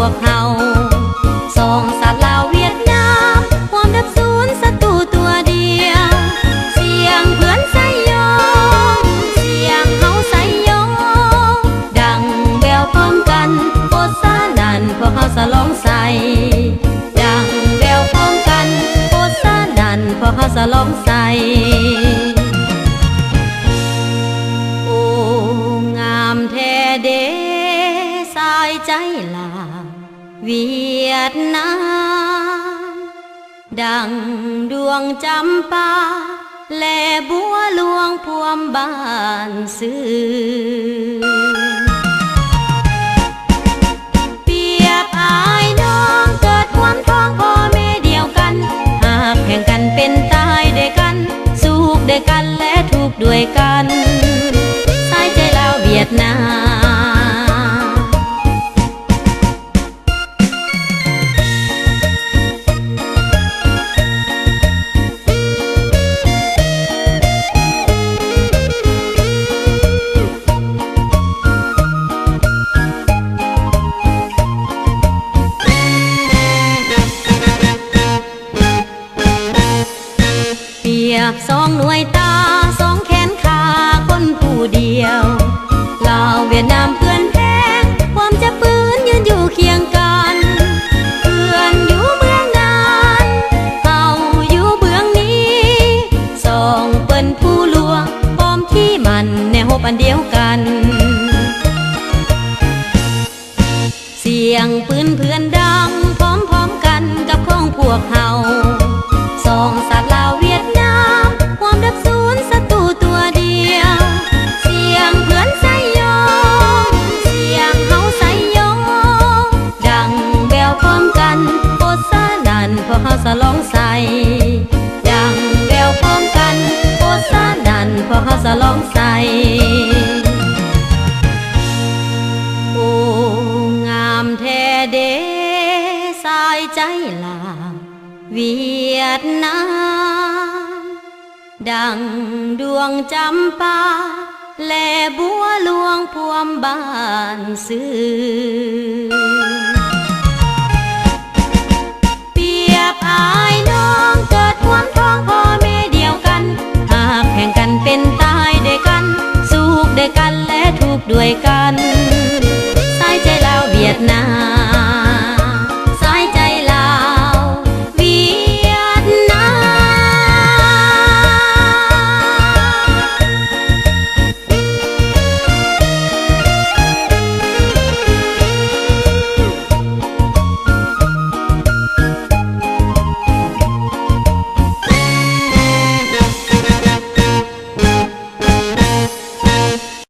วกเฮาสองสัตว์ลาวเวียดนามความดับศูนย์ศัตรูตัวเดียวเสียงเพื่อนใส่ยองเสียงเฮาใส่ยองดังแววพร้อมกันโคตรสานั่นพวกเฮาสลองใส่ดังแววพร้อมกันโคตรสานั่นพวกเฮาสลองใส่โอ้งามแท้เด้สายใจลาวเวียดนามดังดวงจำปาและบัวหลวงพวมบ้านซื่อเปรียบอายน้องเกิดความท้องพ่อแม่เดียวกันหากแข่งกันเป็นตายด้วยกันสุขด้วยกันและทุกข์ด้วยกันสายใจลาวเวียดนามเปรียบสองหน่วยตาสองแขนขาคนผู้เดียวลาวเวียดนามเพื่อนแท้ความจะปืนยืนอยู่เคียงกันเพื่อนอยู่เมืองนั้นเฮาอยู่เบื้องนี้สองเปิ้นผู้ลวงพร้อมที่มันแนวอันเดียวกันเสียงปืนเพื่อนดังพร้อมๆกันกับของพวกเฮาสองสัตว์ลาวเวียดนามความดับศูนย์ศัตรูตัวเดียวเสียงเพื่อนใส่ยองเสียงเฮาใส่ยองดังแววพร้อมกันโคตรสานั่นพวกเฮาสลองใส่ดังแววพร้อมกันโคตรสานั่นพวกเฮาสลองใส่โอ้งามแท้เด้สายใจลาวเวียดนามดังดวงจำปาและบัวหลวงพวมบ้านซื่อเปรียบอายน้องเกิดความท้องพ่อแม่เดียวกันหากแข่งกันเป็นตายด้วยกันสุขด้วยกันและทุกข์ด้วยกันสายใจลาวเวียดนาม